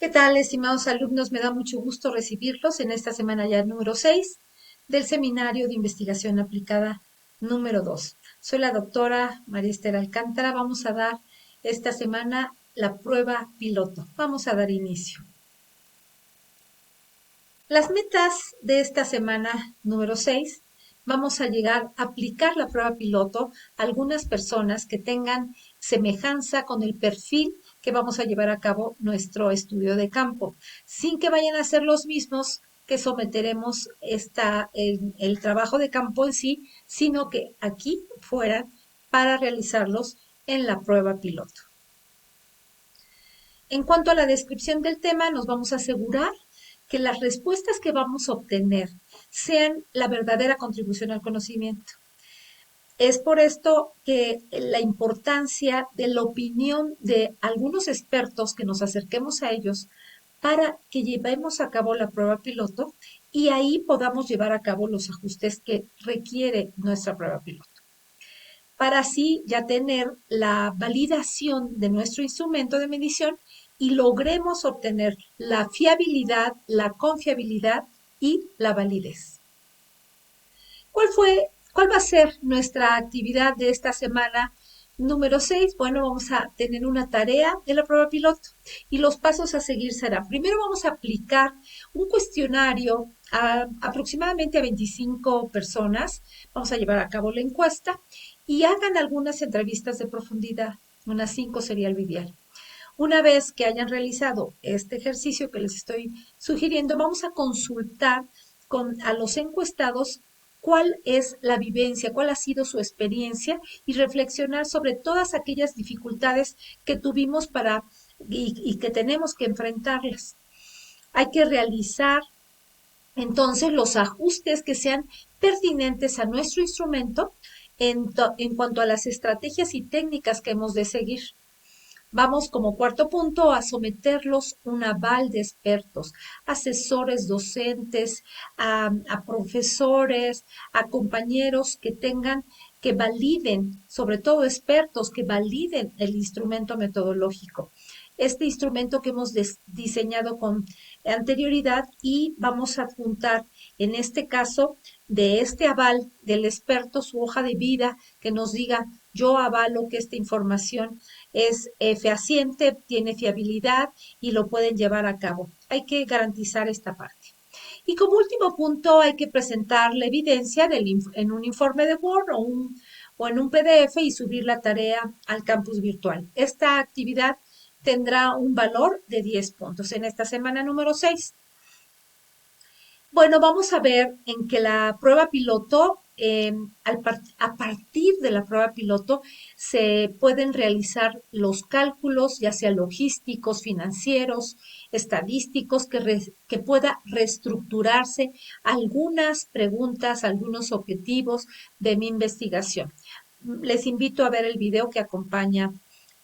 ¿Qué tal, estimados alumnos? Me da mucho gusto recibirlos en esta semana ya número 6 del Seminario de Investigación Aplicada número 2. Soy la doctora María Esther Alcántara. Vamos a dar esta semana la prueba piloto. Vamos a dar inicio. Las metas de esta semana número 6, vamos a llegar a aplicar la prueba piloto a algunas personas que tengan semejanza con el perfil que vamos a llevar a cabo nuestro estudio de campo, sin que vayan a ser los mismos que someteremos el trabajo de campo en sí, sino que aquí fueran para realizarlos en la prueba piloto. En cuanto a la descripción del tema, nos vamos a asegurar que las respuestas que vamos a obtener sean la verdadera contribución al conocimiento. Es por esto que la importancia de la opinión de algunos expertos, que nos acerquemos a ellos para que llevemos a cabo la prueba piloto y ahí podamos llevar a cabo los ajustes que requiere nuestra prueba piloto, para así ya tener la validación de nuestro instrumento de medición y logremos obtener la fiabilidad, la confiabilidad y la validez. ¿Cuál va a ser nuestra actividad de esta semana número 6? Bueno, vamos a tener una tarea de la prueba piloto y los pasos a seguir serán: primero vamos a aplicar un cuestionario a aproximadamente a 25 personas. Vamos a llevar a cabo la encuesta y hagan algunas entrevistas de profundidad. Unas 5 sería el ideal. Una vez que hayan realizado este ejercicio que les estoy sugiriendo, vamos a consultar a los encuestados cuál es la vivencia, cuál ha sido su experiencia y reflexionar sobre todas aquellas dificultades que tuvimos y que tenemos que enfrentarlas. Hay que realizar entonces los ajustes que sean pertinentes a nuestro instrumento en cuanto a las estrategias y técnicas que hemos de seguir. Vamos como cuarto punto a someterlos un aval de expertos, asesores docentes, a profesores, a compañeros que validen, sobre todo expertos, que validen el instrumento metodológico. Este instrumento que hemos diseñado con anterioridad, y vamos a adjuntar en este caso de este aval del experto su hoja de vida que nos diga: yo avalo que esta información es fehaciente, tiene fiabilidad y lo pueden llevar a cabo. Hay que garantizar esta parte. Y como último punto, hay que presentar la evidencia en un informe de Word o en un PDF y subir la tarea al campus virtual. Esta actividad tendrá un valor de 10 puntos en esta semana número 6. Bueno, vamos a ver en que la prueba piloto, a partir de la prueba piloto, se pueden realizar los cálculos, ya sea logísticos, financieros, estadísticos, que pueda reestructurarse algunas preguntas, algunos objetivos de mi investigación. Les invito a ver el video que acompaña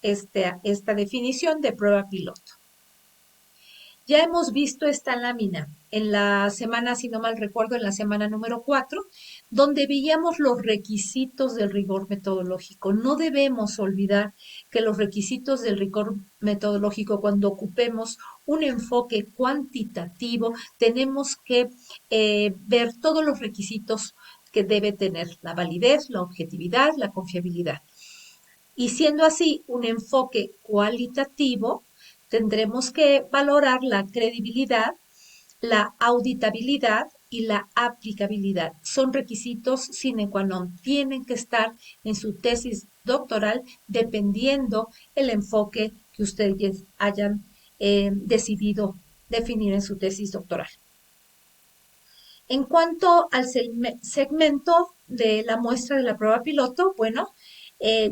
esta definición de prueba piloto. Ya hemos visto esta lámina en la semana, si no mal recuerdo, en la semana número 4, donde veíamos los requisitos del rigor metodológico. No debemos olvidar que los requisitos del rigor metodológico, cuando ocupemos un enfoque cuantitativo, tenemos que ver todos los requisitos que debe tener: la validez, la objetividad, la confiabilidad. Y siendo así un enfoque cualitativo, tendremos que valorar la credibilidad, la auditabilidad y la aplicabilidad. Son requisitos sine qua non. Tienen que estar en su tesis doctoral dependiendo el enfoque que ustedes hayan decidido definir en su tesis doctoral. En cuanto al segmento de la muestra de la prueba piloto, bueno,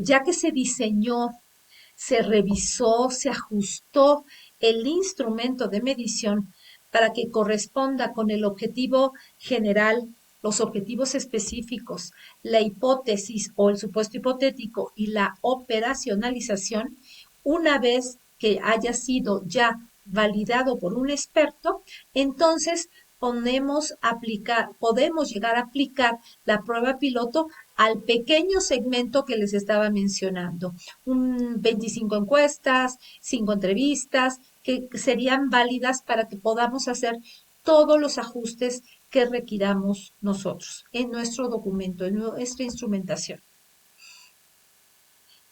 ya que se diseñó, se revisó, se ajustó el instrumento de medición para que corresponda con el objetivo general, los objetivos específicos, la hipótesis o el supuesto hipotético y la operacionalización. Una vez que haya sido ya validado por un experto, entonces podemos llegar a aplicar la prueba piloto al pequeño segmento que les estaba mencionando. 25 encuestas, 5 entrevistas, que serían válidas para que podamos hacer todos los ajustes que requiramos nosotros en nuestro documento, en nuestra instrumentación.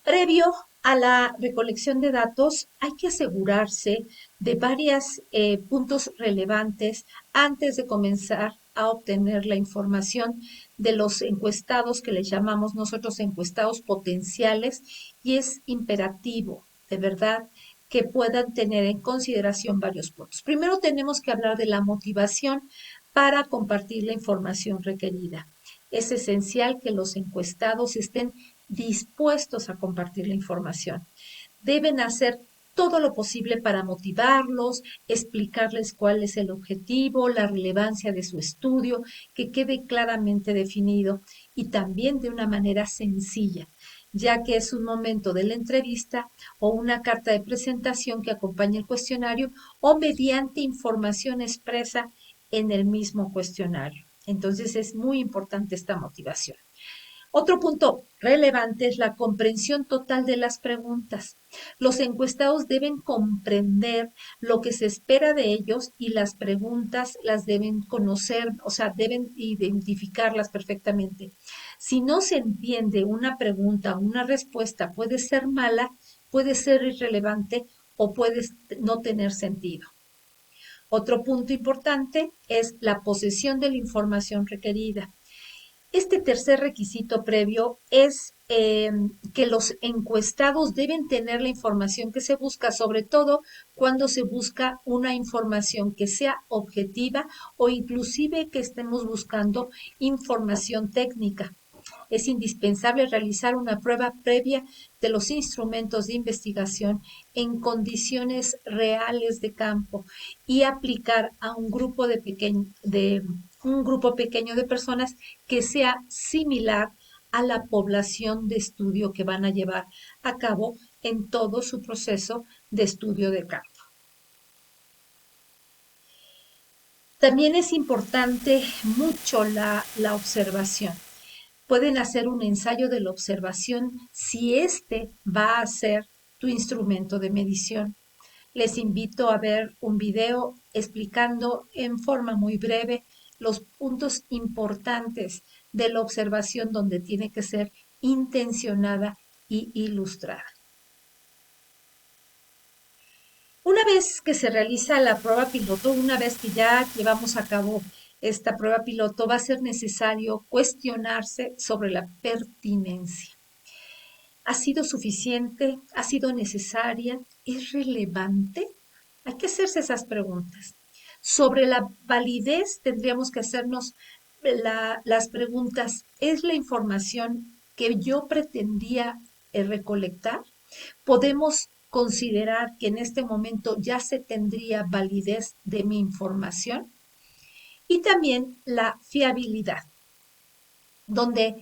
Previo a la recolección de datos, hay que asegurarse de varios puntos relevantes antes de comenzar a obtener la información de los encuestados que les llamamos nosotros encuestados potenciales, y es imperativo, de verdad, que puedan tener en consideración varios puntos. Primero tenemos que hablar de la motivación para compartir la información requerida. Es esencial que los encuestados estén dispuestos a compartir la información. Deben hacer todo lo posible para motivarlos, explicarles cuál es el objetivo, la relevancia de su estudio, que quede claramente definido y también de una manera sencilla, ya que es un momento de la entrevista o una carta de presentación que acompaña el cuestionario o mediante información expresa en el mismo cuestionario. Entonces es muy importante esta motivación. Otro punto relevante es la comprensión total de las preguntas. Los encuestados deben comprender lo que se espera de ellos y las preguntas las deben conocer, o sea, deben identificarlas perfectamente. Si no se entiende una pregunta o una respuesta, puede ser mala, puede ser irrelevante o puede no tener sentido. Otro punto importante es la posesión de la información requerida. Este tercer requisito previo es que los encuestados deben tener la información que se busca, sobre todo cuando se busca una información que sea objetiva o inclusive que estemos buscando información técnica. Es indispensable realizar una prueba previa de los instrumentos de investigación en condiciones reales de campo y aplicar a un grupo pequeño de personas que sea similar a la población de estudio que van a llevar a cabo en todo su proceso de estudio de campo. También es importante mucho la observación. Pueden hacer un ensayo de la observación si este va a ser tu instrumento de medición. Les invito a ver un video explicando en forma muy breve los puntos importantes de la observación, donde tiene que ser intencionada y ilustrada. Una vez que se realiza la prueba piloto, una vez que ya llevamos a cabo esta prueba piloto, va a ser necesario cuestionarse sobre la pertinencia. ¿Ha sido suficiente? ¿Ha sido necesaria? ¿Es relevante? Hay que hacerse esas preguntas. Sobre la validez tendríamos que hacernos las preguntas. ¿Es la información que yo pretendía recolectar? ¿Podemos considerar que en este momento ya se tendría validez de mi información? Y también la fiabilidad, donde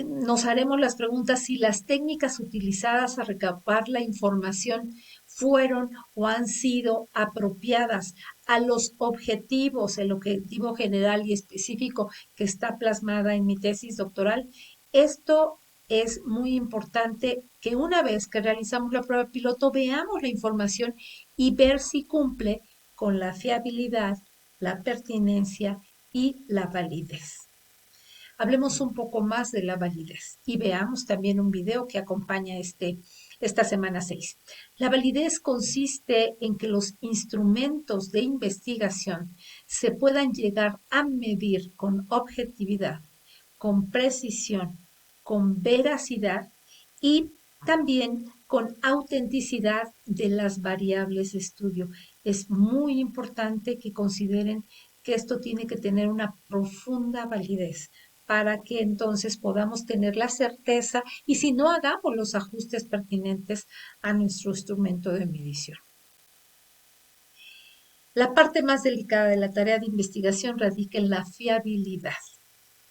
nos haremos las preguntas si las técnicas utilizadas a recabar la información fueron o han sido apropiadas a los objetivos, el objetivo general y específico que está plasmada en mi tesis doctoral. Esto es muy importante, que una vez que realizamos la prueba piloto veamos la información y ver si cumple con la fiabilidad, la pertinencia y la validez. Hablemos un poco más de la validez y veamos también un video que acompaña esta semana 6. La validez consiste en que los instrumentos de investigación se puedan llegar a medir con objetividad, con precisión, con veracidad y también con autenticidad de las variables de estudio. Es muy importante que consideren que esto tiene que tener una profunda validez para que entonces podamos tener la certeza y si no, hagamos los ajustes pertinentes a nuestro instrumento de medición. La parte más delicada de la tarea de investigación radica en la fiabilidad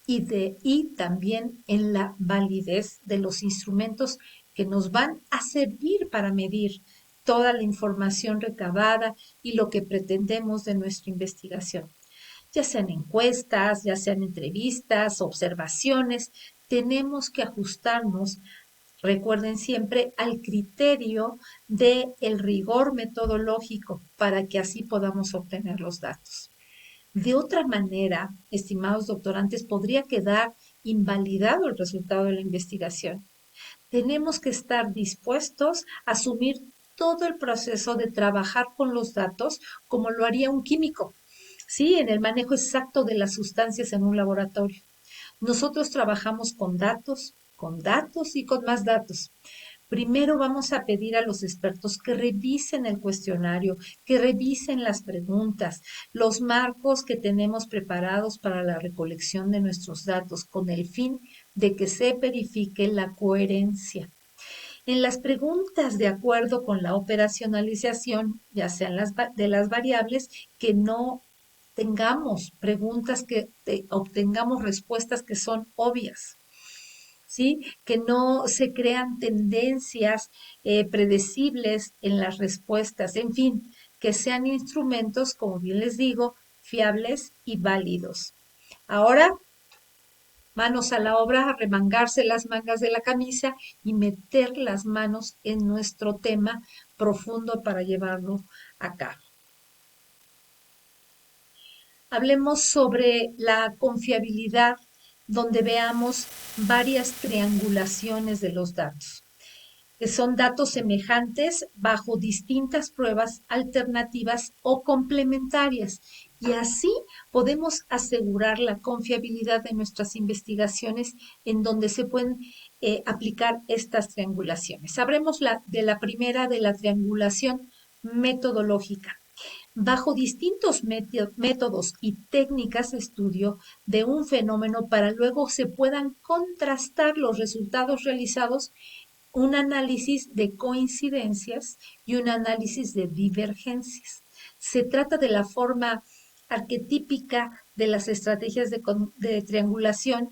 y también en la validez de los instrumentos que nos van a servir para medir toda la información recabada y lo que pretendemos de nuestra investigación. ya sean encuestas, ya sean entrevistas, observaciones, tenemos que ajustarnos, recuerden siempre, al criterio del rigor metodológico para que así podamos obtener los datos. De otra manera, estimados doctorantes, podría quedar invalidado el resultado de la investigación. Tenemos que estar dispuestos a asumir todo el proceso de trabajar con los datos como lo haría un químico, ¿sí? En el manejo exacto de las sustancias en un laboratorio. Nosotros trabajamos con datos y con más datos. Primero vamos a pedir a los expertos que revisen el cuestionario, que revisen las preguntas, los marcos que tenemos preparados para la recolección de nuestros datos, con el fin de que se verifique la coherencia. En las preguntas de acuerdo con la operacionalización, ya sean de las variables, que no tengamos preguntas que obtengamos respuestas que son obvias. ¿Sí? Que no se crean tendencias predecibles en las respuestas, en fin, que sean instrumentos, como bien les digo, fiables y válidos. Ahora, manos a la obra, a remangarse las mangas de la camisa y meter las manos en nuestro tema profundo para llevarlo a cabo. Hablemos sobre la confiabilidad, donde veamos varias triangulaciones de los datos, que son datos semejantes bajo distintas pruebas alternativas o complementarias. Y así podemos asegurar la confiabilidad de nuestras investigaciones en donde se pueden aplicar estas triangulaciones. Sabremos de la primera, de la triangulación metodológica. Bajo distintos métodos y técnicas de estudio de un fenómeno para luego se puedan contrastar los resultados realizados, un análisis de coincidencias y un análisis de divergencias. Se trata de la forma arquetípica de las estrategias de triangulación,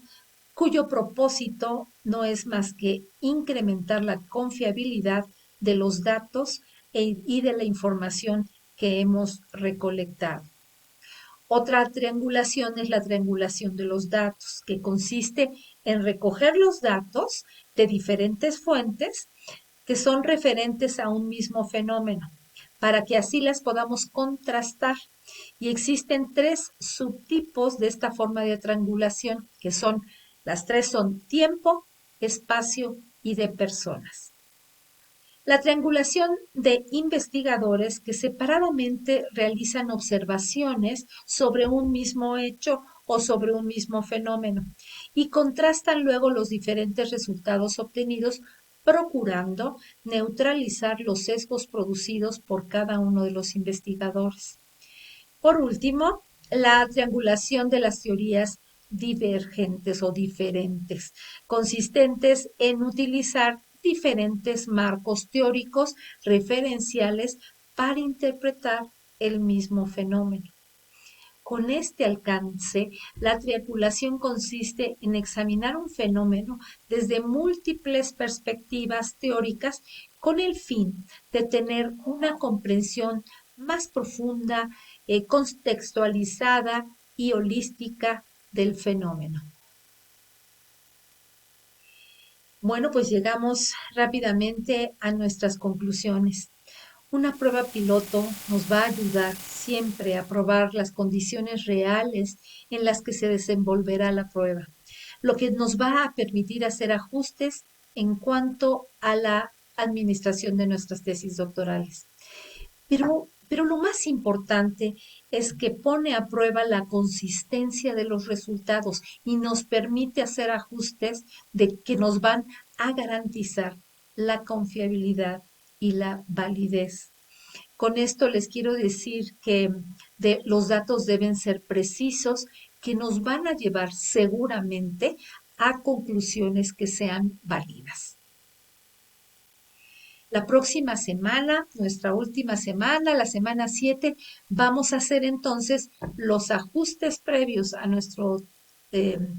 cuyo propósito no es más que incrementar la confiabilidad de los datos y de la información que hemos recolectado. Otra triangulación es la triangulación de los datos, que consiste en recoger los datos de diferentes fuentes que son referentes a un mismo fenómeno, para que así las podamos contrastar. Y existen tres subtipos de esta forma de triangulación, que son, las tres son tiempo, espacio y de personas. La triangulación de investigadores que separadamente realizan observaciones sobre un mismo hecho o sobre un mismo fenómeno y contrastan luego los diferentes resultados obtenidos, procurando neutralizar los sesgos producidos por cada uno de los investigadores. Por último, la triangulación de las teorías divergentes o diferentes, consistentes en utilizar diferentes marcos teóricos referenciales para interpretar el mismo fenómeno. Con este alcance, la triangulación consiste en examinar un fenómeno desde múltiples perspectivas teóricas con el fin de tener una comprensión más profunda, contextualizada y holística del fenómeno. Bueno, pues llegamos rápidamente a nuestras conclusiones. Una prueba piloto nos va a ayudar siempre a probar las condiciones reales en las que se desenvolverá la prueba, lo que nos va a permitir hacer ajustes en cuanto a la administración de nuestras tesis doctorales. Pero lo más importante es que pone a prueba la consistencia de los resultados y nos permite hacer ajustes que nos van a garantizar la confiabilidad y la validez. Con esto les quiero decir que los datos deben ser precisos, que nos van a llevar seguramente a conclusiones que sean válidas. La próxima semana, nuestra última semana, la semana 7, vamos a hacer entonces los ajustes previos a nuestro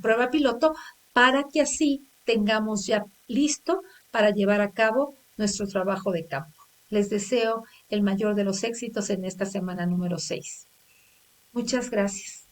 prueba piloto para que así tengamos ya listo para llevar a cabo nuestro trabajo de campo. Les deseo el mayor de los éxitos en esta semana número 6. Muchas gracias.